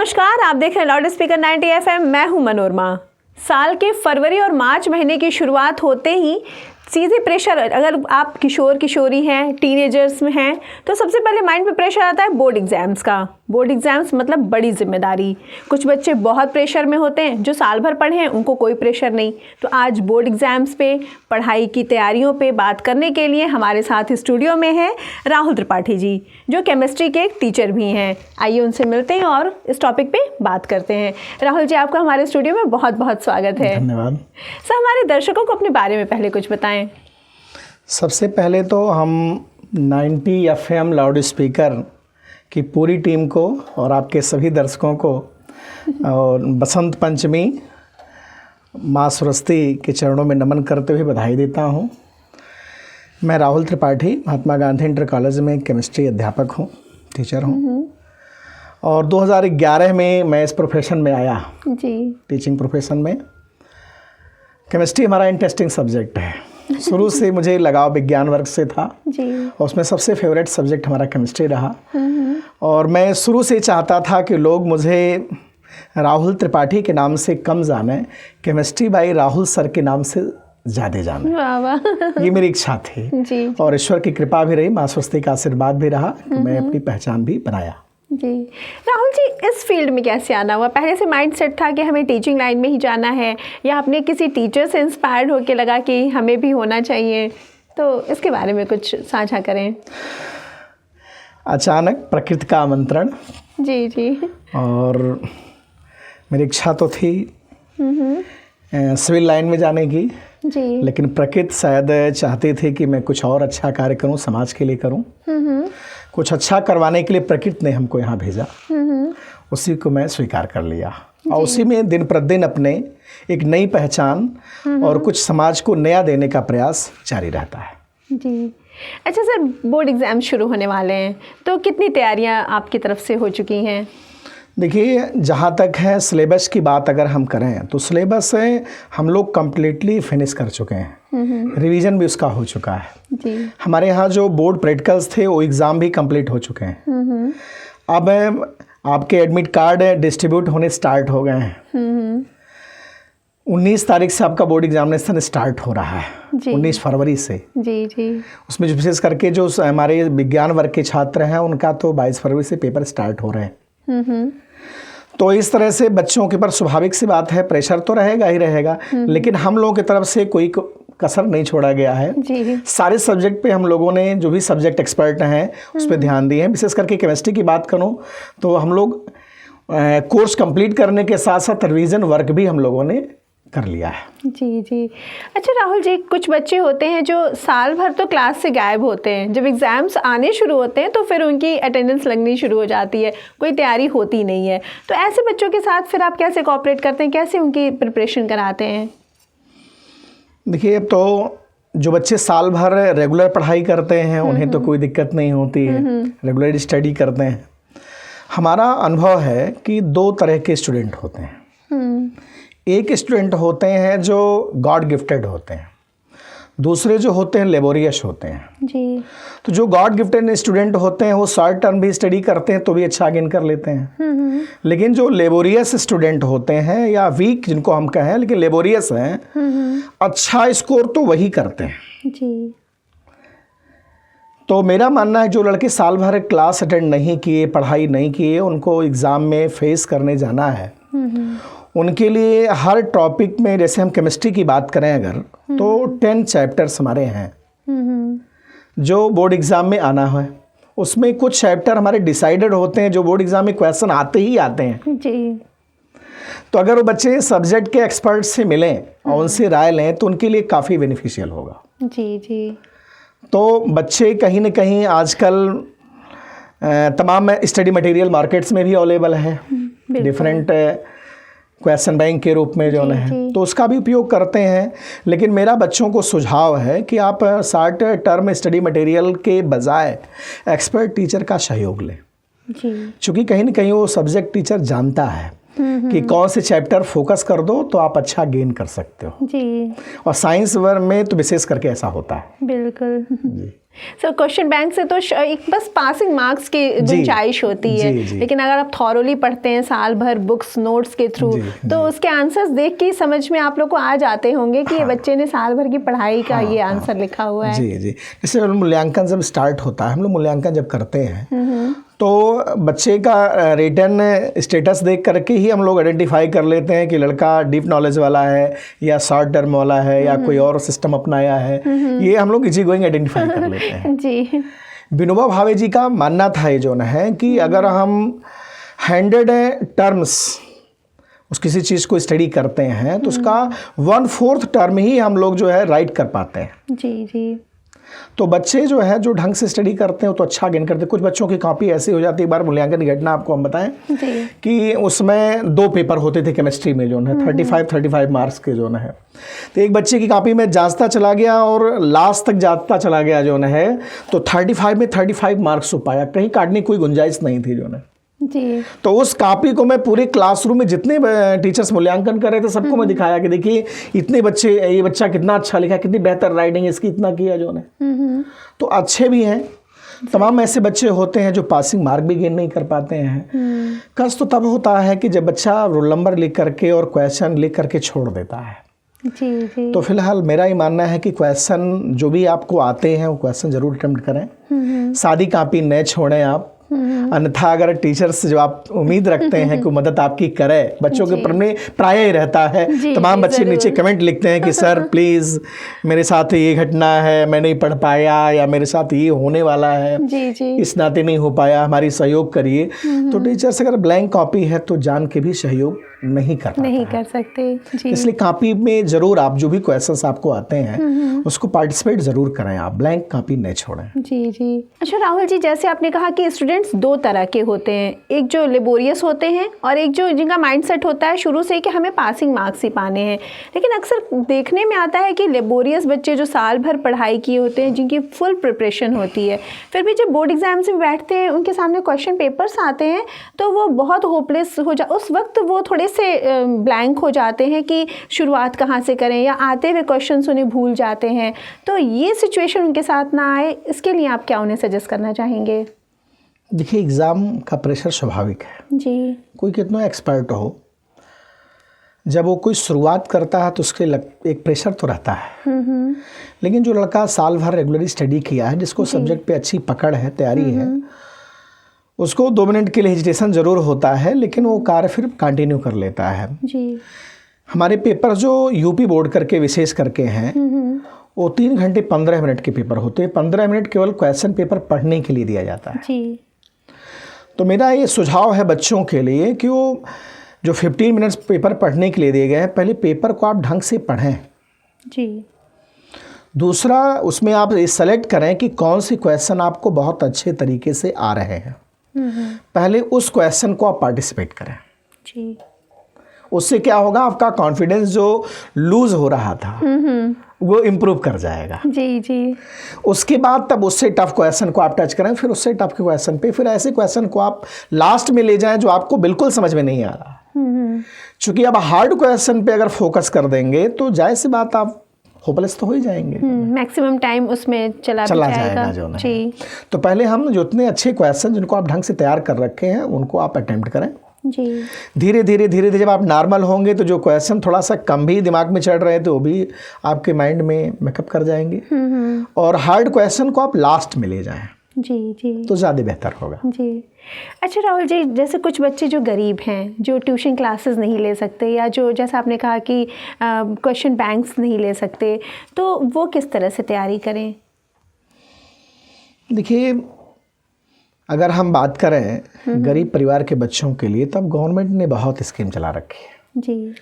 नमस्कार, आप देख रहे हैं लाउड स्पीकर 90 FM। मैं हूं मनोरमा। साल के फरवरी और मार्च महीने की शुरुआत होते ही सीधे प्रेशर, अगर आप किशोर किशोरी हैं, टीनेजर्स में हैं, तो सबसे पहले माइंड पे प्रेशर आता है बोर्ड एग्जाम्स का। बोर्ड एग्जाम्स मतलब बड़ी जिम्मेदारी। कुछ बच्चे बहुत प्रेशर में होते हैं, जो साल भर पढ़े हैं उनको कोई प्रेशर नहीं। तो आज बोर्ड एग्जाम्स पे, पढ़ाई की तैयारियों पे बात करने के लिए हमारे साथ स्टूडियो में है राहुल त्रिपाठी जी, जो केमिस्ट्री के एक टीचर भी हैं। आइए उनसे मिलते हैं और इस टॉपिक पे बात करते हैं। राहुल जी, आपका हमारे स्टूडियो में बहुत बहुत स्वागत है। धन्यवाद सर, हमारे दर्शकों को अपने बारे में पहले कुछ बताएं। सबसे पहले तो हम 90 FM लाउड स्पीकर की पूरी टीम को और आपके सभी दर्शकों को और बसंत पंचमी माँ सरस्वती के चरणों में नमन करते हुए बधाई देता हूँ। मैं राहुल त्रिपाठी महात्मा गांधी इंटर कॉलेज में केमिस्ट्री अध्यापक हूँ, टीचर हूँ। और 2011 में मैं इस प्रोफेशन में आया जी, टीचिंग प्रोफेशन में। केमिस्ट्री हमारा इंटरेस्टिंग सब्जेक्ट है। शुरू से मुझे लगाव विज्ञान वर्ग से था जी। और उसमें सबसे फेवरेट सब्जेक्ट हमारा केमिस्ट्री रहा। और मैं शुरू से चाहता था कि लोग मुझे राहुल त्रिपाठी के नाम से कम जाने, केमिस्ट्री बाई राहुल सर के नाम से ज़्यादा जाने। वाह वाह। ये मेरी इच्छा थी जी। और ईश्वर की कृपा भी रही, माँ सरस्वती का आशीर्वाद भी रहा कि मैं अपनी पहचान भी बनाया जी। राहुल जी, इस फील्ड में कैसे आना हुआ? पहले से माइंड सेट था कि हमें टीचिंग लाइन में ही जाना है, या आपने किसी टीचर से इंस्पायर्ड होकर लगा कि हमें भी होना चाहिए? तो इसके बारे में कुछ साझा करें। अचानक प्रकृति का आमंत्रण जी जी। और मेरी इच्छा तो थी सिविल लाइन में जाने की जी। लेकिन प्रकृति शायद चाहती थी कि मैं कुछ और अच्छा कार्य करूं, समाज के लिए करूं। कुछ अच्छा करवाने के लिए प्रकृति ने हमको यहाँ भेजा। उसी को मैं स्वीकार कर लिया और उसी में दिन प्रतिदिन अपने एक नई पहचान और कुछ समाज को नया देने का प्रयास जारी रहता है जी। अच्छा सर, बोर्ड एग्जाम शुरू होने वाले हैं, तो कितनी तैयारियां आपकी तरफ से हो चुकी हैं? देखिए, जहाँ तक है सिलेबस की बात अगर हम करें तो सिलेबस हम लोग कम्प्लीटली फिनिश कर चुके हैं। रिवीजन भी उसका हो चुका है जी। हमारे यहाँ जो बोर्ड प्रैक्टिकल्स थे वो एग्ज़ाम भी कंप्लीट हो चुके हैं। अब आपके एडमिट कार्ड डिस्ट्रीब्यूट होने स्टार्ट हो गए हैं। 19 तारीख से आपका बोर्ड एग्जामिनेशन स्टार्ट हो रहा है, 19 फरवरी से जी जी। उसमें जो विशेष करके जो हमारे विज्ञान वर्ग के छात्र हैं उनका तो 22 फरवरी से पेपर स्टार्ट हो रहे हैं। तो इस तरह से बच्चों के ऊपर स्वाभाविक सी बात है, प्रेशर तो रहेगा ही रहेगा, लेकिन हम लोगों की तरफ से कोई कसर नहीं छोड़ा गया है जी। सारे सब्जेक्ट पे हम लोगों ने, जो भी सब्जेक्ट एक्सपर्ट हैं उस पर ध्यान दिए हैं। विशेष करके केमिस्ट्री की बात करूं तो हम लोग कोर्स कंप्लीट करने के साथ साथ रिवीजन वर्क भी हम लोगों ने कर लिया है जी जी। अच्छा राहुल जी, कुछ बच्चे होते हैं जो साल भर तो क्लास से गायब होते हैं, जब एग्ज़ाम्स आने शुरू होते हैं तो फिर उनकी अटेंडेंस लगनी शुरू हो जाती है, कोई तैयारी होती नहीं है। तो ऐसे बच्चों के साथ फिर आप कैसे कोऑपरेट करते हैं, कैसे उनकी प्रिपरेशन कराते हैं? देखिए, अब तो जो बच्चे साल भर रेगुलर पढ़ाई करते हैं उन्हें तो कोई दिक्कत नहीं होती है, रेगुलर स्टडी करते हैं। हमारा अनुभव है कि दो तरह के स्टूडेंट होते हैं। एक स्टूडेंट होते हैं जो गॉड गिफ्टेड होते हैं, दूसरे जो होते हैं लेबोरियस होते हैं जी। तो जो गॉड गिफ्टेड स्टूडेंट होते हैं वो शॉर्ट टर्म भी स्टडी करते हैं तो भी अच्छा गेन कर लेते हैं। लेकिन जो लेबोरियस स्टूडेंट होते हैं या वीक जिनको हम कहें लेकिन लेबोरियस हैं, अच्छा स्कोर तो वही करते हैं जी। तो मेरा मानना है जो लड़के साल भर क्लास अटेंड नहीं किए, पढ़ाई नहीं किए, उनको एग्ज़ाम में फेस करने जाना है, उनके लिए हर टॉपिक में, जैसे हम केमिस्ट्री की बात करें अगर, तो 10 चैप्टर्स हमारे हैं जो बोर्ड एग्ज़ाम में आना है। उसमें कुछ चैप्टर हमारे डिसाइडेड होते हैं जो बोर्ड एग्ज़ाम में क्वेश्चन आते ही आते हैं जी। तो अगर वो बच्चे सब्जेक्ट के एक्सपर्ट से मिलें और उनसे राय लें तो उनके लिए काफ़ी बेनिफिशियल होगा जी जी। तो बच्चे कहीं ना कहीं आजकल तमाम स्टडी मटेरियल मार्केट्स में भी अवेलेबल है, डिफरेंट क्वेश्चन बैंक के रूप में जो है, तो उसका भी उपयोग करते हैं। लेकिन मेरा बच्चों को सुझाव है कि आप शॉर्ट टर्म स्टडी मटेरियल के बजाय एक्सपर्ट टीचर का सहयोग लें जी। चूँकि कहीं ना कहीं वो सब्जेक्ट टीचर जानता है कि कौन से चैप्टर फोकस कर दो तो आप अच्छा गेन कर सकते हो जी। और साइंस वर्ग में तो विशेष करके ऐसा होता है बिल्कुल जी। सर क्वेश्चन बैंक से तो एक बस पासिंग मार्क्स की गुंजाइश होती है, लेकिन अगर आप थॉरोली पढ़ते हैं साल भर बुक्स नोट्स के थ्रू तो उसके आंसर्स देख के समझ में आप लोग को आ जाते होंगे कि ये बच्चे ने साल भर की पढ़ाई का ये आंसर लिखा हुआ है। जी जी, जैसे मूल्यांकन जब स्टार्ट होता है, हम लोग मूल्यांकन जब करते हैं तो बच्चे का रिटर्न स्टेटस देख करके ही हम लोग आइडेंटिफाई कर लेते हैं कि लड़का डीप नॉलेज वाला है या शॉर्ट टर्म वाला है या कोई और सिस्टम अपनाया है। ये हम लोग इजी गोइंग आइडेंटिफाई कर लेते हैं। जी, विनोबा भावे जी का मानना था ये जो है कि अगर हम 100 टर्म्स उस किसी चीज़ को स्टडी करते हैं तो उसका 1/4 टर्म ही हम लोग जो है राइट कर पाते हैं। जी जी, तो बच्चे जो है जो ढंग से स्टडी करते हैं तो अच्छा गेन करते हैं। कुछ बच्चों की कॉपी ऐसी हो जाती है, एक बार मूल्यांकन की घटना आपको हम बताएं कि उसमें 2 पेपर होते थे केमिस्ट्री में जो है 35 मार्क्स के जो है। तो एक बच्चे की कॉपी में जांचता चला गया और लास्ट तक जाता चला गया जो है, तो 35 में 35 मार्क्स हो पाया, कहीं काटने की कोई गुंजाइश नहीं थी जो है जी। तो उस कॉपी को मैं पूरे क्लासरूम में जितने टीचर्स मूल्यांकन कर रहे थे सबको मैं दिखाया कि देखिए इतने बच्चे, ये बच्चा कितना अच्छा लिखा, कितनी बेहतर राइटिंग इसकी, इतना किया जो है। तो अच्छे भी हैं, तमाम ऐसे बच्चे होते हैं जो पासिंग मार्क भी गेन नहीं कर पाते हैं। कष्ट तो तब होता है कि जब बच्चा रोल नंबर लिख करके और क्वेश्चन लिख करके छोड़ देता है। जी जी। तो फिलहाल मेरा ही मानना है कि क्वेश्चन जो भी आपको आते हैं वो क्वेश्चन जरूर अटेम्प्ट करें, सादी कॉपी न छोड़ें आप। अन्यथा अगर टीचर्स जो आप उम्मीद रखते हैं कि मदद आपकी करे, बच्चों के में प्राय ही रहता है, तमाम बच्चे नीचे कमेंट लिखते हैं कि सर प्लीज़ मेरे साथ ये घटना है, मैं नहीं पढ़ पाया, या मेरे साथ ये होने वाला है, जी जी, इस नाते नहीं हो पाया, हमारी सहयोग करिए। तो टीचर्स अगर ब्लैंक कॉपी है तो जान के भी सहयोग नहीं कर सकते। जी। इसलिए कॉपी में जरूर आप जो भी क्वेश्चंस आपको आते हैं उसको पार्टिसिपेट जरूर करें, आप ब्लैंक कॉपी नहीं छोड़ें। जी जी। अच्छा राहुल जी, जैसे आपने कहा कि स्टूडेंट्स 2 तरह के होते हैं, एक जो लेबोरियस होते हैं और एक जो जिनका माइंडसेट होता है शुरू से कि हमें पासिंग मार्क्स ही पाने हैं। लेकिन अक्सर देखने में आता है कि लेबोरियस बच्चे जो साल भर पढ़ाई किए होते हैं, जिनकी फुल प्रिपरेशन होती है, फिर भी जब बोर्ड एग्जाम्स में बैठते हैं, उनके सामने क्वेश्चन पेपर्स आते हैं तो वो बहुत होपलेस हो उस वक्त वो थोड़े से ब्लैंक हो जाते हैं कि शुरुआत कहाँ से करें, या आते हुए क्वेश्चंस उन्हें भूल जाते हैं। तो ये सिचुएशन उनके साथ ना आए, इसके लिए आप क्या उन्हें सजेस्ट करना चाहेंगे? देखिए, एग्ज़ाम का प्रेशर स्वाभाविक है जी, कोई कितना एक्सपर्ट हो, जब वो कोई शुरुआत करता है तो उसके एक प्रेशर तो रहता है। लेकिन जो लड़का साल भर रेगुलरली स्टडी किया है, जिसको सब्जेक्ट पे अच्छी पकड़ है, तैयारी है, उसको 2 मिनट के लिए हेजिटेशन ज़रूर होता है, लेकिन वो कार्य फिर कंटिन्यू कर लेता है जी। हमारे पेपर जो यूपी बोर्ड करके विशेष करके हैं वो 3 घंटे 15 मिनट के पेपर होते हैं। 15 मिनट केवल क्वेश्चन पेपर पढ़ने के लिए दिया जाता है जी। तो मेरा ये सुझाव है बच्चों के लिए कि वो जो 15 मिनट्स पेपर पढ़ने के लिए दिए गए हैं, पहले पेपर को आप ढंग से पढ़ें जी। दूसरा, उसमें आप सेलेक्ट करें कि कौन सी क्वेश्चन आपको बहुत अच्छे तरीके से आ रहे हैं, पहले उस क्वेश्चन को आप पार्टिसिपेट करें जी। उससे क्या होगा, आपका कॉन्फिडेंस जो लूज हो रहा था वो इम्प्रूव कर जाएगा जी जी। उसके बाद तब उससे टफ क्वेश्चन को आप टच करें, फिर उससे टफ के क्वेश्चन पे, फिर ऐसे क्वेश्चन को आप लास्ट में ले जाएं जो आपको बिल्कुल समझ में नहीं आ रहा। चूंकि अब हार्ड क्वेश्चन पे अगर फोकस कर देंगे तो जाहिर सी बात आप होपलेस तो हो ही जाएंगे, मैक्सिमम टाइम उसमें चला जाएगा जो जी। तो पहले हम जो इतने अच्छे क्वेश्चन जिनको आप ढंग से तैयार कर रखे हैं उनको आप अटेम्प्ट करें जी। धीरे धीरे जब आप नॉर्मल होंगे तो जो क्वेश्चन थोड़ा सा कम भी दिमाग में चढ़ रहे हैं तो वो भी आपके माइंड में मेकअप कर जाएंगे, और हार्ड क्वेश्चन को आप लास्ट में ले जाएं जी जी, तो ज़्यादा बेहतर होगा जी। अच्छा राहुल जी, जैसे कुछ बच्चे जो गरीब हैं, जो ट्यूशन क्लासेस नहीं ले सकते, या जो जैसा आपने कहा कि क्वेश्चन बैंक्स नहीं ले सकते, तो वो किस तरह से तैयारी करें? देखिए, अगर हम बात करें गरीब परिवार के बच्चों के लिए, तब गवर्नमेंट ने बहुत स्कीम चला रखी है जी।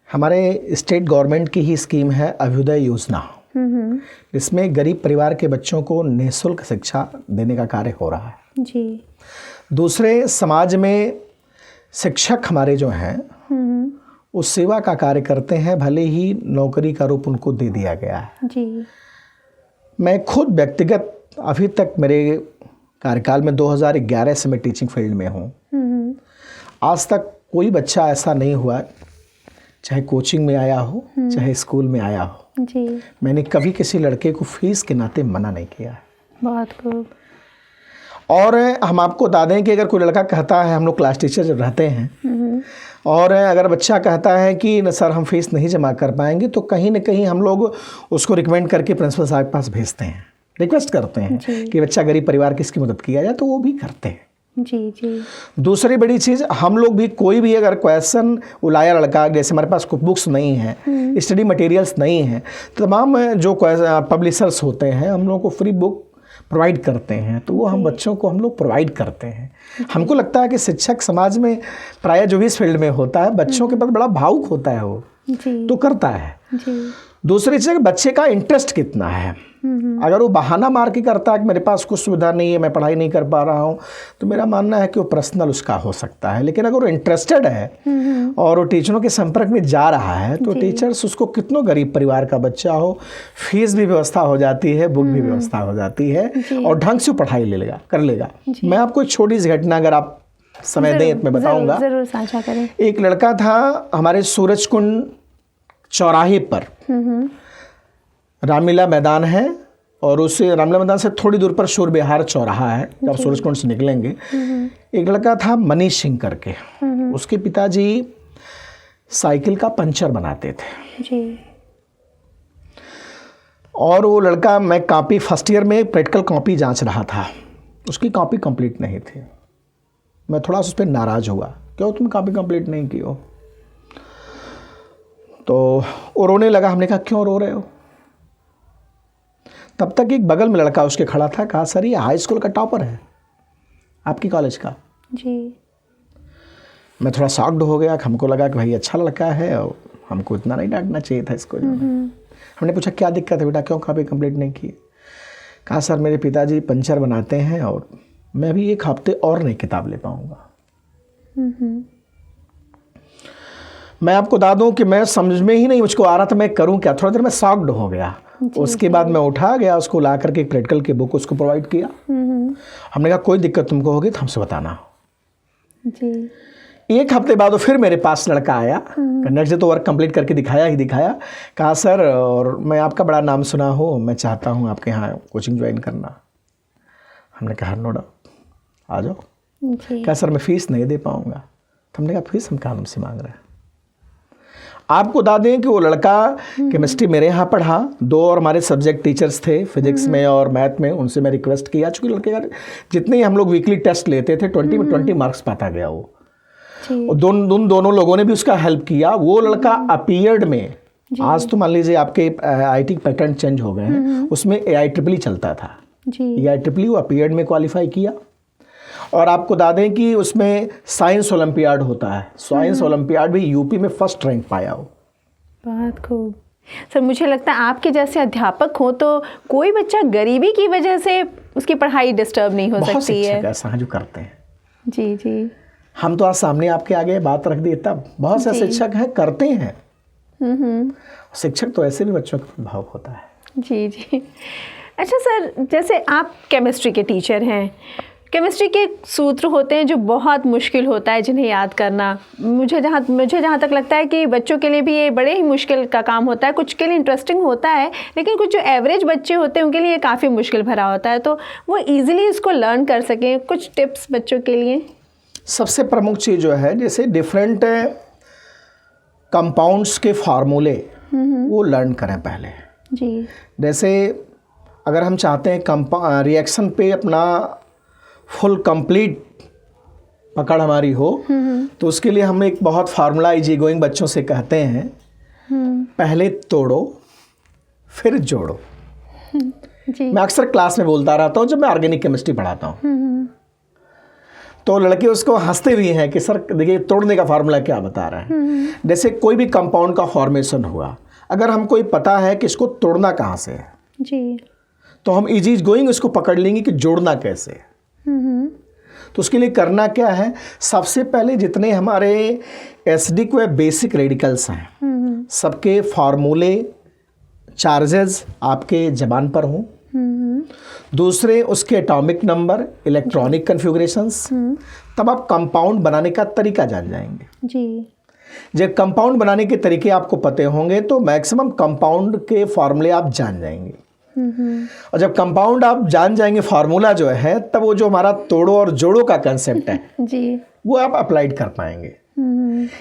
हमारे स्टेट गवर्नमेंट की ही स्कीम है अभ्युदय योजना, इसमें गरीब परिवार के बच्चों को निःशुल्क शिक्षा देने का कार्य हो रहा है जी। दूसरे, समाज में शिक्षक हमारे जो हैं वो सेवा का कार्य करते हैं, भले ही नौकरी का रूप उनको दे दिया गया है जी। मैं खुद व्यक्तिगत अभी तक मेरे कार्यकाल में 2011 से मैं टीचिंग फील्ड में हूँ, आज तक कोई बच्चा ऐसा नहीं हुआ, चाहे कोचिंग में आया हो चाहे स्कूल में आया हो, जी। मैंने कभी किसी लड़के को फीस के नाते मना नहीं किया है। बहुत खूब। और हम आपको बता दें कि अगर कोई लड़का कहता है, हम लोग क्लास टीचर जब रहते हैं, और अगर बच्चा कहता है कि न सर हम फीस नहीं जमा कर पाएंगे, तो कहीं ना कहीं हम लोग उसको रिकमेंड करके प्रिंसिपल साहब के पास भेजते हैं, रिक्वेस्ट करते हैं कि बच्चा गरीब परिवार की इसकी मदद किया जाए, तो वो भी करते हैं। जी जी। दूसरी बड़ी चीज़, हम लोग भी कोई भी अगर क्वेश्चन उलाया लड़का, जैसे हमारे पास बुक्स नहीं हैं, स्टडी मटेरियल्स नहीं हैं, तो तमाम जो पब्लिशर्स होते हैं हम लोग को फ्री बुक प्रोवाइड करते हैं, तो वो हम बच्चों को हम लोग प्रोवाइड करते हैं। हमको लगता है कि शिक्षक समाज में प्रायः जो भी इस फील्ड में होता है, बच्चों के प्रति बड़ा भावुक होता है वो, तो करता है। दूसरी चीज़, बच्चे का इंटरेस्ट कितना है। अगर वो बहाना मार के करता है कि मेरे पास कुछ सुविधा नहीं है, मैं पढ़ाई नहीं कर पा रहा हूँ, तो मेरा मानना है कि वो पर्सनल उसका हो सकता है। लेकिन अगर वो इंटरेस्टेड है और वो टीचरों के संपर्क में जा रहा है, तो टीचर्स उसको, कितनों गरीब परिवार का बच्चा हो, फीस भी व्यवस्था हो जाती है, बुक भी व्यवस्था हो जाती है, और ढंग से पढ़ाई कर लेगा। मैं आपको एक छोटी सी घटना, अगर आप समय दें, मैं बताऊँगा। जरूर साझा करें। एक लड़का था हमारे सूरजकुंड चौराहे पर, रामलीला मैदान है, और उससे रामलीला मैदान से थोड़ी दूर पर शूर बिहार चौराहा है, जब सूरजकुंड से निकलेंगे। एक लड़का था मनीष सिंह करके, उसके पिताजी साइकिल का पंचर बनाते थे जी। और वो लड़का, मैं कॉपी फर्स्ट ईयर में प्रैक्टिकल कॉपी जांच रहा था, उसकी कॉपी कंप्लीट नहीं थी। मैं थोड़ा सा उस पर नाराज़ हुआ, क्यों तुम कॉपी कंप्लीट नहीं की हो? तो वो रोने लगा। हमने कहा क्यों रो रहे हो? तब तक एक बगल में लड़का उसके खड़ा था, कहा सर ये हाई स्कूल का टॉपर है आपकी कॉलेज का। जी। मैं थोड़ा शॉक्ड हो गया, हमको लगा कि भाई अच्छा लड़का है और हमको इतना नहीं डांटना चाहिए था इसको। हमने पूछा क्या दिक्कत है बेटा, क्यों कॉपी कंप्लीट नहीं की? कहा सर मेरे पिताजी पंचर बनाते हैं और मैं भी एक हफ्ते और नहीं किताब ले पाऊँगा। मैं आपको बता दूं कि मैं समझ में ही नहीं मुझको आ रहा था मैं करूं क्या। थोड़ा देर में शॉक्ड हो गया। उसके बाद मैं उठा गया, उसको ला करके एक प्रैक्टिकल की बुक उसको प्रोवाइड किया। हमने कहा कोई दिक्कत तुमको होगी तो हमसे बताना। जी। एक हफ्ते बाद वो फिर मेरे पास लड़का आया, नेक्स्ट डे तो वर्क कंप्लीट करके दिखाया। कहा सर और मैं आपका बड़ा नाम सुना हूँ, मैं चाहता हूँ आपके यहाँ कोचिंग ज्वाइन करना। हमने कहा नो डाउट आ जाओ। कहा सर मैं फ़ीस नहीं दे पाऊँगा। तो हमने कहा फीस हम कहाँ से मांग रहे हैं। आपको बता दें कि वो लड़का केमिस्ट्री मेरे यहाँ पढ़ा, 2 और हमारे सब्जेक्ट टीचर्स थे फिजिक्स में और मैथ में, उनसे मैं रिक्वेस्ट किया। चूँकि लड़के का जितने ही हम लोग वीकली टेस्ट लेते थे 20 में 20 मार्क्स पाता गया वो। और दोनों लोगों ने भी उसका हेल्प किया। वो लड़का अपीयर्ड में, आज तो मान लीजिए आपके IIT पैटर्न चेंज हो गए हैं, उसमें AIEEE चलता था। AIEEE वो अपीयर्ड में क्वालिफाई किया। और आपको बता दें कि उसमें साइंस ओलंपियाड होता है, साइंस ओलंपियाड भी यूपी में फर्स्ट रैंक पाया हो। बहुत खूब सर। मुझे लगता है आपके जैसे अध्यापक हो तो कोई बच्चा गरीबी की वजह से उसकी पढ़ाई डिस्टर्ब नहीं हो सकती है। बहुत शिक्षक ऐसा है जो करते हैं। जी जी। हम तो आज सामने आपके आगे बात रख दी, तब बहुत से शिक्षक हैं करते हैं। शिक्षक तो ऐसे भी बच्चों का भाव होता है। जी जी। अच्छा सर, जैसे आप केमिस्ट्री के टीचर हैं, केमिस्ट्री के सूत्र होते हैं जो बहुत मुश्किल होता है जिन्हें याद करना। मुझे जहाँ तक लगता है कि बच्चों के लिए भी ये बड़े ही मुश्किल का काम होता है। कुछ के लिए इंटरेस्टिंग होता है, लेकिन कुछ जो एवरेज बच्चे होते हैं उनके लिए ये काफ़ी मुश्किल भरा होता है। तो वो ईजिली इसको लर्न कर सकें, कुछ टिप्स बच्चों के लिए। सबसे प्रमुख चीज़ जो है, जैसे डिफरेंट कंपाउंड्स के फार्मूले वो लर्न करें पहले। जी। जैसे अगर हम चाहते हैं रिएक्शन पे अपना फुल कंप्लीट पकड़ हमारी हो, तो उसके लिए हम एक बहुत फार्मूला इजी गोइंग बच्चों से कहते हैं, पहले तोड़ो फिर जोड़ो। जी। मैं अक्सर क्लास में बोलता रहता हूँ जब मैं ऑर्गेनिक केमिस्ट्री पढ़ाता हूँ। तो लड़के उसको हंसते भी हैं कि सर देखिए तोड़ने का फार्मूला क्या बता रहे हैं। जैसे कोई भी कंपाउंड का फॉर्मेशन हुआ, अगर हमको पता है कि इसको तोड़ना कहाँ से है, जी, तो हम इजी गोइंग इसको पकड़ लेंगे कि जोड़ना कैसे है। तो उसके लिए करना क्या है, सबसे पहले जितने हमारे एसिडिक व बेसिक रेडिकल्स हैं सबके फार्मूले, चार्जेस आपके ज़बान पर हों। दूसरे उसके एटॉमिक नंबर, इलेक्ट्रॉनिक कन्फिगरेशंस, तब आप कंपाउंड बनाने का तरीका जान जाएंगे। जी। जब कंपाउंड बनाने के तरीके आपको पते होंगे तो मैक्सिमम कंपाउंड के फॉर्मूले आप जान जाएंगे। और जब कंपाउंड आप जान जाएंगे फार्मूला जो है, तब वो जो हमारा तोड़ो और जोड़ो का कंसेप्ट है जी, वो आप अप्लाइड कर पाएंगे।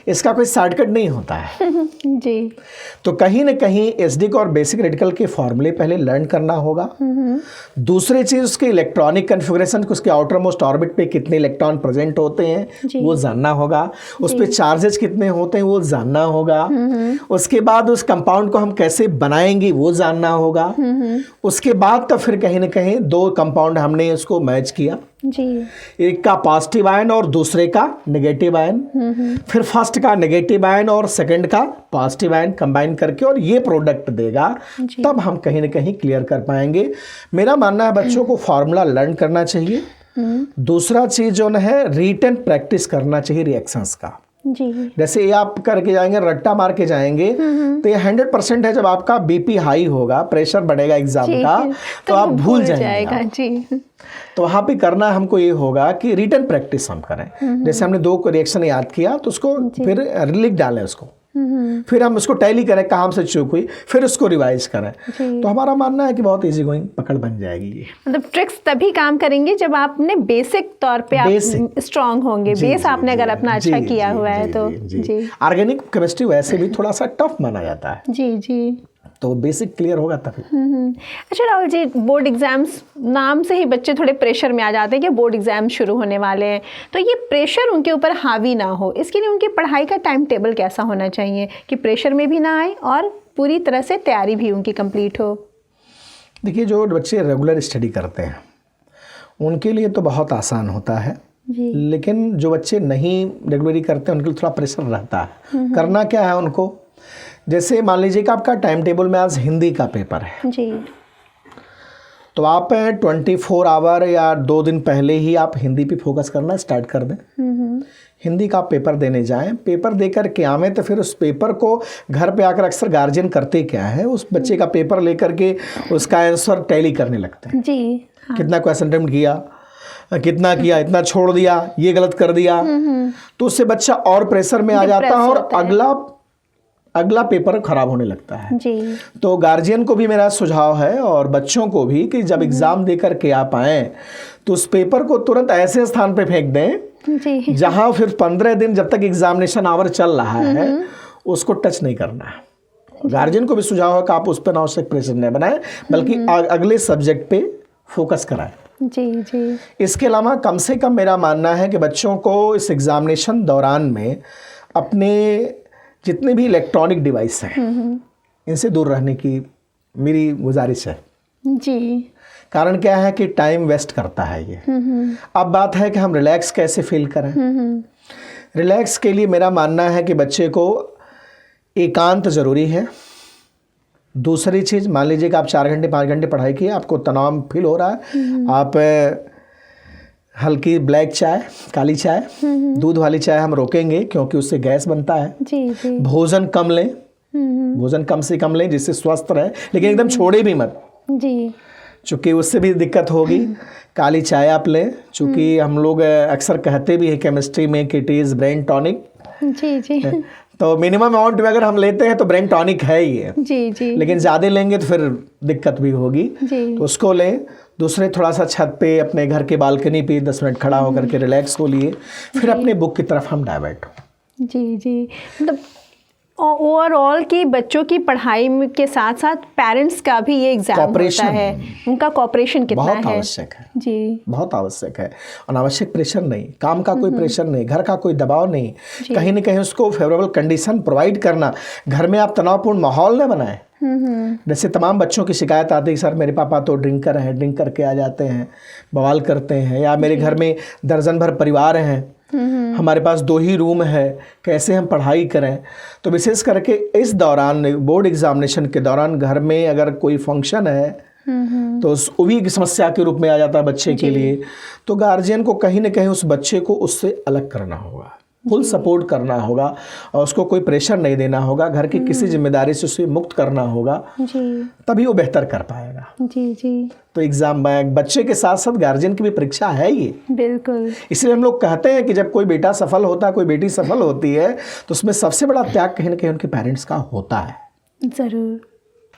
इसका कोई शॉर्टकट नहीं होता है जी। तो कहीं ना कहीं एसडी और बेसिक रेडिकल के फॉर्मूले पहले लर्न करना होगा। दूसरी चीज उसके इलेक्ट्रॉनिक कन्फिगरेशन, उसके आउटर मोस्ट ऑर्बिट पे कितने इलेक्ट्रॉन प्रेजेंट होते हैं वो जानना होगा, उस पे चार्जेस कितने होते हैं वो जानना होगा, उसके बाद उस कंपाउंड को हम कैसे बनाएंगे वो जानना होगा। उसके बाद तो फिर कहीं ना कहीं दो कंपाउंड हमने उसको मैच किया जी, एक का पॉजिटिव आयन और दूसरे का नेगेटिव आयन, फिर फर्स्ट का नेगेटिव आयन और सेकंड का पॉजिटिव आयन कंबाइन करके और ये प्रोडक्ट देगा, तब हम कहीं ना कहीं क्लियर कर पाएंगे। मेरा मानना है बच्चों को फॉर्मूला लर्न करना चाहिए। दूसरा चीज जो है रिटन प्रैक्टिस करना चाहिए रिएक्शंस का। जी, जैसे ये आप करके जाएंगे, रट्टा मार के जाएंगे तो ये 100% है। जब आपका बीपी हाई होगा, प्रेशर बढ़ेगा एग्जाम का, तो आप भूल जाएंगे जी। तो वहाँ पे करना हमको ये होगा कि रिटन प्रैक्टिस हम करें। जैसे हमने दो रिएक्शन याद किया तो उसको फिर लिख डालें उसको, फिर हम उसको टैली करें कहाँ से चूक हुई, फिर उसको रिवाइज करें। तो हमारा मानना है कि बहुत इजी गोइंग पकड़ बन जाएगी ये। मतलब ट्रिक्स तभी काम करेंगे जब आपने बेसिक तौर पे आप स्ट्रांग होंगे, बेस आपने अगर अपना अच्छा किया हुआ है तो। जी, ऑर्गेनिक केमिस्ट्री वैसे भी थोड़ा सा टफ माना जाता है, जी जी, तो बेसिक क्लियर होगा तभी। अच्छा राहुल जी, बोर्ड एग्जाम्स नाम से ही बच्चे थोड़े प्रेशर में आ जाते हैं कि बोर्ड एग्जाम शुरू होने वाले हैं, तो ये प्रेशर उनके ऊपर हावी ना हो, इसके लिए उनकी पढ़ाई का टाइम टेबल कैसा होना चाहिए कि प्रेशर में भी ना आए और पूरी तरह से तैयारी भी उनकी कंप्लीट हो? देखिए, जो बच्चे रेगुलर स्टडी करते हैं उनके लिए तो बहुत आसान होता है जी, लेकिन जो बच्चे नहीं रेगुलरी करते हैं उनके लिए थोड़ा प्रेशर रहता है। करना क्या है उनको, जैसे मान लीजिए कि आपका टाइम टेबल में आज हिंदी का पेपर है, जी, तो आप 24 आवर या 2 दिन पहले ही आप हिंदी पे फोकस करना स्टार्ट कर दें। हिंदी का पेपर देने जाएं, पेपर देकर के आवें, तो फिर उस पेपर को घर पे आकर अक्सर गार्जियन करते क्या है, उस बच्चे का पेपर लेकर के उसका आंसर टैली करने लगते हैं। जी, हाँ, कितना क्वेश्चन अटेम्प्ट किया, कितना किया, इतना छोड़ दिया, ये गलत कर दिया, तो उससे बच्चा और प्रेशर में आ जाता है और अगला पेपर खराब होने लगता है। जी, तो गार्जियन को भी मेरा सुझाव है और बच्चों को भी कि जब एग्जाम देकर के आप आए तो उस पेपर को तुरंत ऐसे स्थान पे फेंक दें जी, जहां फिर 15 दिन जब तक एग्जामिनेशन आवर चल रहा है उसको टच नहीं करना है। गार्जियन को भी सुझाव है कि आप उस पर अनावश्यक प्रेशर नहीं बनाएं, बल्कि अगले सब्जेक्ट पे फोकस कराएं। जी, जी, इसके अलावा कम से कम मेरा मानना है कि बच्चों को इस एग्जामिनेशन दौरान में अपने जितने भी इलेक्ट्रॉनिक डिवाइस हैं इनसे दूर रहने की मेरी गुजारिश है। जी, कारण क्या है कि टाइम वेस्ट करता है ये। अब बात है कि हम रिलैक्स कैसे फील करें। रिलैक्स के लिए मेरा मानना है कि बच्चे को एकांत ज़रूरी है। दूसरी चीज़, मान लीजिए कि आप 4 घंटे 5 घंटे पढ़ाई किए, आपको तनाव फील हो रहा है, आप हल्की ब्लैक चाय, काली चाय, दूध वाली चाय हम रोकेंगे क्योंकि उससे गैस बनता है। जी, जी, भोजन कम लें, भोजन कम से कम लें जिससे स्वस्थ रहे, लेकिन एकदम छोड़े भी मत, जी, चूँकि उससे भी दिक्कत होगी। काली चाय आप लें, चूँकि हम लोग अक्सर कहते भी हैं केमिस्ट्री में कि इट इज़ ब्रेन टॉनिक। जी, जी, तो मिनिमम अमाउंट में अगर हम लेते हैं तो ब्रेन टॉनिक है ये, जी, जी, लेकिन ज़्यादा लेंगे तो फिर दिक्कत भी होगी, जी, तो उसको लें। दूसरे थोड़ा सा छत पे अपने घर के बालकनी पे 10 मिनट खड़ा होकर के रिलैक्स हो लिए, फिर अपने बुक की तरफ हम डाइवर्ट हो। जी, जी, मतलब ओवरऑल की बच्चों की पढ़ाई के साथ साथ पेरेंट्स का भी ये एग्जाम होता है, उनका कोऑपरेशन कितना बहुत है? आवश्यक है जी, बहुत आवश्यक है। अनावश्यक प्रेशर नहीं, काम का कोई प्रेशर नहीं, घर का कोई दबाव नहीं, कहीं ना कहीं उसको फेवरेबल कंडीशन प्रोवाइड करना। घर में आप तनावपूर्ण माहौल न बनाएं। जैसे तमाम बच्चों की शिकायत आती है, सर मेरे पापा तो ड्रिंकर हैं, ड्रिंक करके आ जाते हैं, बवाल करते हैं, या मेरे घर में दर्जन भर परिवार हैं, हमारे पास 2 ही रूम है, कैसे हम पढ़ाई करें। तो विशेष करके इस दौरान बोर्ड एग्जामिनेशन के दौरान घर में अगर कोई फंक्शन है तो वो भी एक समस्या के रूप में आ जाता है बच्चे के लिए। तो गार्जियन को कहीं ना कहीं उस बच्चे को उससे अलग करना होगा। फुल सपोर्ट करना होगा और उसको कोई प्रेशर नहीं देना होगा, घर की किसी जिम्मेदारी से उसे मुक्त करना होगा, जी तभी वो बेहतर कर पाएगा। जी जी तो एग्जाम बच्चे के साथ साथ गार्जियन की भी परीक्षा है ये। बिल्कुल। इसलिए हम लोग कहते हैं कि जब कोई बेटा सफल होता है, कोई बेटी सफल होती है, तो उसमें सबसे बड़ा त्याग कहीं ना कहीं उनके पेरेंट्स का होता है। ज़रूर।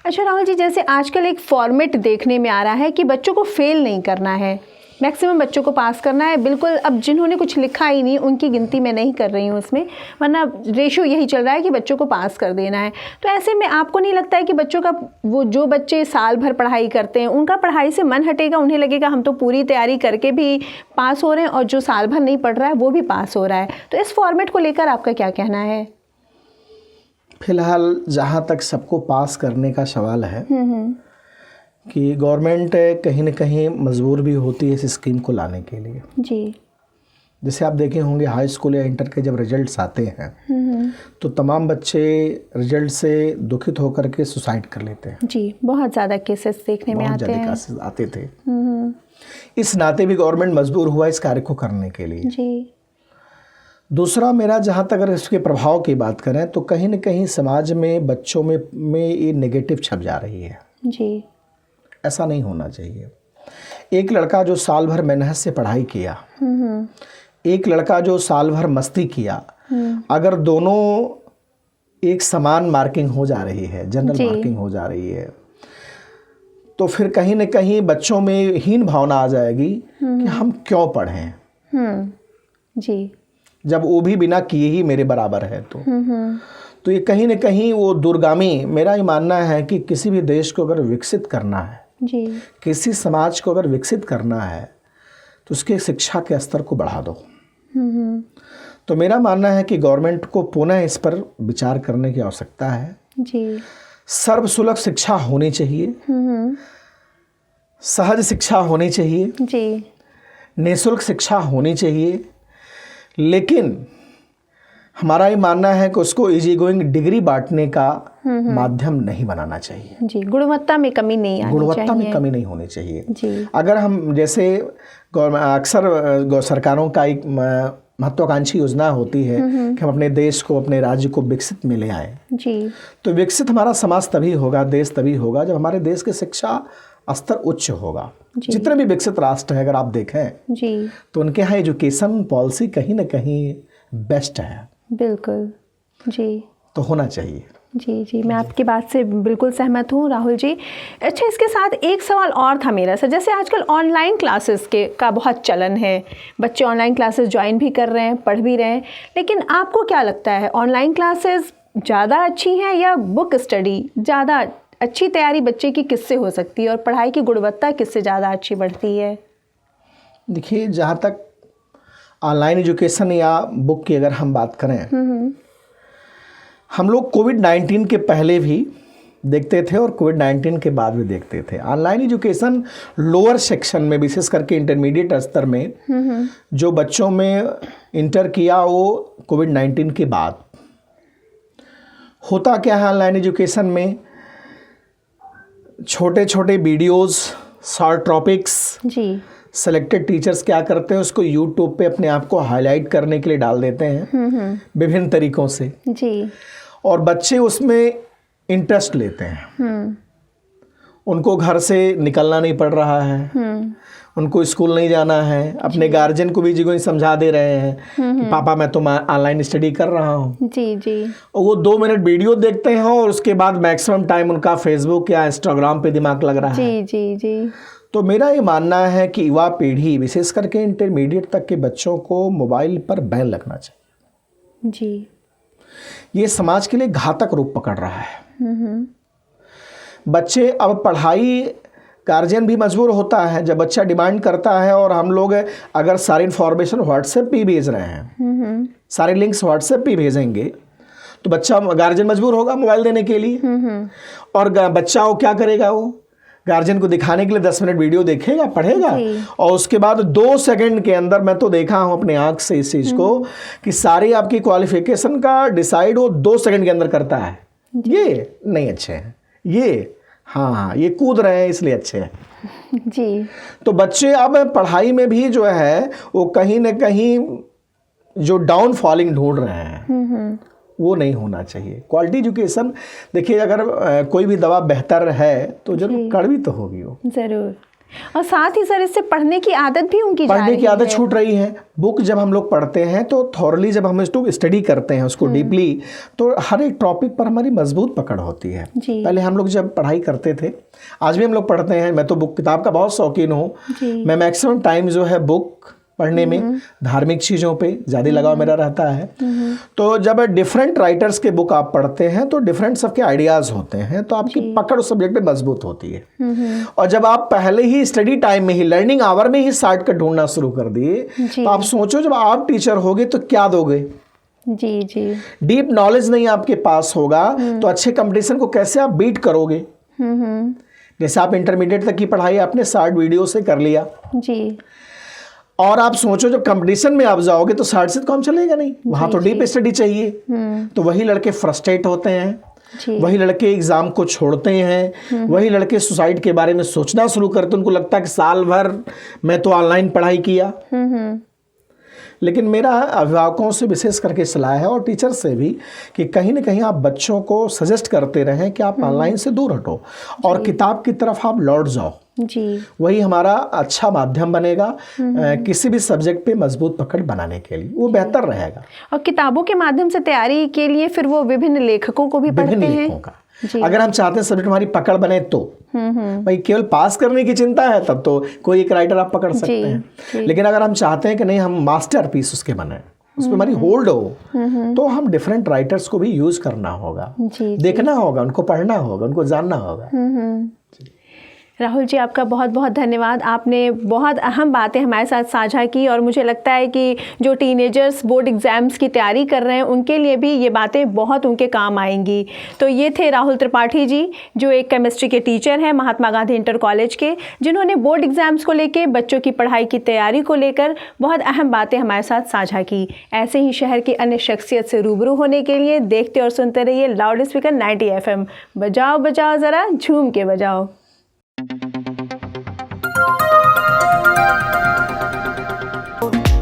अच्छा राहुल जी, जैसे आजकल एक फॉर्मेट देखने में आ रहा है कि बच्चों को फेल नहीं करना है, मैक्सिमम बच्चों को पास करना है। बिल्कुल, अब जिन्होंने कुछ लिखा ही नहीं उनकी गिनती मैं नहीं कर रही हूँ उसमें, वरना रेशो यही चल रहा है कि बच्चों को पास कर देना है। तो ऐसे में आपको नहीं लगता है कि बच्चों का वो जो बच्चे साल भर पढ़ाई करते हैं उनका पढ़ाई से मन हटेगा, उन्हें लगेगा हम तो पूरी तैयारी करके भी पास हो रहे हैं और जो साल भर नहीं पढ़ रहा है वो भी पास हो रहा है। तो इस फॉर्मेट को लेकर आपका क्या कहना है? फिलहाल जहाँ तक सबको पास करने का सवाल है कि गवर्नमेंट कहीं न कहीं मजबूर भी होती है इस स्कीम को लाने के लिए। जी। जैसे आप देखे होंगे हाई स्कूल या इंटर के जब रिजल्ट्स आते हैं तो तमाम बच्चे रिजल्ट से दुखित होकर के सुसाइड कर लेते हैं। जी, बहुत ज़्यादा केसेस देखने में आते हैं। केसेस आते थे। इस नाते भी गवर्नमेंट मजबूर हुआ इस कार्य को करने के लिए। जी। दूसरा मेरा जहाँ तक अगर इसके प्रभाव की बात करें तो कहीं न कहीं समाज में बच्चों में ये नेगेटिव छप जा रही है। जी। ऐसा नहीं होना चाहिए। एक लड़का जो साल भर मेहनत से पढ़ाई किया, एक लड़का जो साल भर मस्ती किया, अगर दोनों एक समान मार्किंग हो जा रही है, जनरल मार्किंग हो जा रही है, तो फिर कहीं न कहीं बच्चों में हीन भावना आ जाएगी कि हम क्यों पढ़ें। जी। जब वो भी बिना किए ही मेरे बराबर है तो ये कहीं न कहीं वो दूरगामी, मेरा ये मानना है कि किसी भी देश को अगर विकसित करना है, जी। किसी समाज को अगर विकसित करना है तो उसके शिक्षा के स्तर को बढ़ा दो। तो मेरा मानना है कि गवर्नमेंट को पुनः इस पर विचार करने की आवश्यकता है। जी। सर्वसुलभ शिक्षा होनी चाहिए, सहज शिक्षा होनी चाहिए, जी। निःशुल्क शिक्षा होनी चाहिए, लेकिन हमारा ये मानना है कि उसको इजी गोइंग डिग्री बांटने का माध्यम नहीं बनाना चाहिए। जी, गुणवत्ता में कमी नहीं आनी चाहिए। गुणवत्ता में कमी नहीं होनी चाहिए। जी। अगर हम जैसे अक्सर सरकारों का एक महत्वाकांक्षी योजना होती है कि हम अपने देश को, अपने राज्य को विकसित में ले आए। जी। तो विकसित हमारा समाज तभी होगा, देश तभी होगा जब हमारे देश की शिक्षा स्तर उच्च होगा। जितने भी विकसित राष्ट्र हैं अगर आप देखें जी, तो उनके यहाँ एजुकेशन पॉलिसी कहीं ना कहीं बेस्ट है। बिल्कुल। जी, तो होना चाहिए। जी जी, मैं आपकी बात से बिल्कुल सहमत हूँ राहुल जी। अच्छा, इसके साथ एक सवाल और था मेरा सर, जैसे आजकल ऑनलाइन क्लासेस का बहुत चलन है, बच्चे ऑनलाइन क्लासेस ज्वाइन भी कर रहे हैं, पढ़ भी रहे हैं, लेकिन आपको क्या लगता है ऑनलाइन क्लासेस ज़्यादा अच्छी हैं या बुक स्टडी ज़्यादा अच्छी? तैयारी बच्चे की किससे हो सकती है और पढ़ाई की गुणवत्ता किससे ज़्यादा अच्छी बढ़ती है? देखिए, जहाँ तक ऑनलाइन एजुकेशन या बुक की अगर हम बात करें, हम लोग कोविड-19 के पहले भी देखते थे और कोविड-19 के बाद भी देखते थे। ऑनलाइन एजुकेशन लोअर सेक्शन में, विशेष करके इंटरमीडिएट स्तर में जो बच्चों में इंटर किया वो कोविड-19 के बाद। होता क्या है ऑनलाइन एजुकेशन में, छोटे छोटे वीडियोस, शॉर्ट टॉपिक्स, जी, सेलेक्टेड टीचर्स क्या करते हैं उसको यूट्यूब पे अपने आप को हाईलाइट करने के लिए डाल देते हैं विभिन्न तरीकों से। जी। और बच्चे उसमें इंटरेस्ट लेते हैं। उनको घर से निकलना नहीं पड़ रहा है, उनको स्कूल नहीं जाना है, अपने गार्जियन को भी जी समझा दे रहे हैं कि पापा मैं तो ऑनलाइन स्टडी कर रहा हूँ। जी जी। और वो 2 मिनट वीडियो देखते हैं और उसके बाद मैक्सिमम टाइम उनका फेसबुक या इंस्टाग्राम पे दिमाग लग रहा है। जी जी जी। तो मेरा ये मानना है कि युवा पीढ़ी, विशेष करके इंटरमीडिएट तक के बच्चों को मोबाइल पर बैन लगना चाहिए। जी। ये समाज के लिए घातक रूप पकड़ रहा है। बच्चे अब पढ़ाई, गार्जियन भी मजबूर होता है जब बच्चा डिमांड करता है, और हम लोग अगर सारी इन्फॉर्मेशन व्हाट्सएप पे भेज रहे हैं, सारे लिंक्स व्हाट्सएप पे भेजेंगे तो बच्चा, गार्जियन मजबूर होगा मोबाइल देने के लिए। और बच्चा वो क्या करेगा, वो गार्जियन को दिखाने के लिए 10 मिनट वीडियो देखेगा, पढ़ेगा, और उसके बाद 2 सेकंड के अंदर, मैं तो देखा हूं अपने आंख से इस चीज को, कि सारी आपकी क्वालिफिकेशन का डिसाइड वो 2 सेकंड के अंदर करता है। ये नहीं अच्छे हैं, ये हाँ ये कूद रहे हैं इसलिए अच्छे हैं। जी। तो बच्चे अब पढ़ाई में भी जो है वो कहीं न कहीं जो डाउन फॉलिंग ढूंढ रहे हैं वो नहीं होना चाहिए। क्वालिटी एजुकेशन, देखिए अगर कोई भी दवा बेहतर है तो जरूर कड़वी तो होगी वो, ज़रूर। और साथ ही सर इससे पढ़ने की आदत भी उनकी जा पढ़ने की रही आदत है। छूट रही है। बुक जब हम लोग पढ़ते हैं तो थॉरली जब हम इसको स्टडी करते हैं उसको डीपली, तो हर एक टॉपिक पर हमारी मजबूत पकड़ होती है। जी। पहले हम लोग जब पढ़ाई करते थे, आज भी हम लोग पढ़ते हैं, मैं तो बुक किताब का बहुत शौकीन हूँ। जी। मैं मैक्सिमम टाइम जो है बुक पढ़ने में, धार्मिक चीज़ों पे ज़्यादा लगाव मेरा रहता है। तो जब डिफरेंट राइटर्स के बुक आप पढ़ते हैं तो डिफरेंट सबके आइडियाज़ होते हैं, तो आपकी पकड़ उस सब्जेक्ट पे मजबूत होती है। और जब आप पहले ही स्टडी टाइम में ही, लर्निंग आवर में ही शॉर्टकट ढूंढना शुरू कर दिए, तो आप सोचो जब आप टीचर होगे तो क्या दोगे। जी जी। डीप नॉलेज नहीं आपके पास होगा तो अच्छे कंपटीशन को कैसे आप बीट करोगे। जैसे आप इंटरमीडिएट तक की पढ़ाई आपने शॉर्ट वीडियो से कर लिया, जी। और आप सोचो जब कंपटीशन में आप जाओगे तो शॉर्ट से तो काम चलेगा नहीं, वहां तो डीप स्टडी चाहिए। तो वही लड़के फ्रस्ट्रेट होते हैं, वही लड़के एग्जाम को छोड़ते हैं, वही लड़के सुसाइड के बारे में सोचना शुरू करते हैं। उनको लगता है कि साल भर मैं तो ऑनलाइन पढ़ाई किया। लेकिन मेरा अभिभावकों से विशेष करके सलाह है और टीचर से भी कि कहीं ना कहीं आप बच्चों को सजेस्ट करते रहें कि आप ऑनलाइन से दूर हटो और किताब की तरफ आप लौट जाओ। जी। वही हमारा अच्छा माध्यम बनेगा किसी भी सब्जेक्ट पे मजबूत पकड़ बनाने के लिए, वो बेहतर रहेगा। और किताबों के माध्यम से तैयारी के लिए फिर वो विभिन्न लेखकों को भी पढ़ते विभिन्न हैं। लेखकों का अगर हम चाहते हैं सब्जेक्ट हमारी पकड़ बने तो भाई केवल पास करने की चिंता है तब तो कोई एक राइटर आप पकड़ सकते हैं। लेकिन अगर हम चाहते हैं कि नहीं हम मास्टरपीस उसके बने, उस पर हमारी होल्ड हो, तो हम डिफरेंट राइटर्स को भी यूज करना होगा, देखना होगा, उनको पढ़ना होगा, उनको जानना होगा। राहुल जी, आपका बहुत बहुत धन्यवाद। आपने बहुत अहम बातें हमारे साथ साझा की और मुझे लगता है कि जो टीनेजर्स बोर्ड एग्ज़ाम्स की तैयारी कर रहे हैं उनके लिए भी ये बातें बहुत उनके काम आएंगी। तो ये थे राहुल त्रिपाठी जी, जो एक केमिस्ट्री के टीचर हैं महात्मा गांधी इंटर कॉलेज के, जिन्होंने बोर्ड एग्ज़ाम्स को लेकर, बच्चों की पढ़ाई की तैयारी को लेकर बहुत अहम बातें हमारे साथ साझा की। ऐसे ही शहर की अन्य शख्सियत से रूबरू होने के लिए देखते और सुनते रहिए लाउड स्पीकर 90 FM। बजाओ बजाओ ज़रा झूम के बजाओ।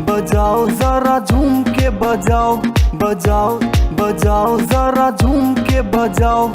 बजाओ जरा झूम के बजाओ, बजाओ बजाओ जरा झूम के बजाओ।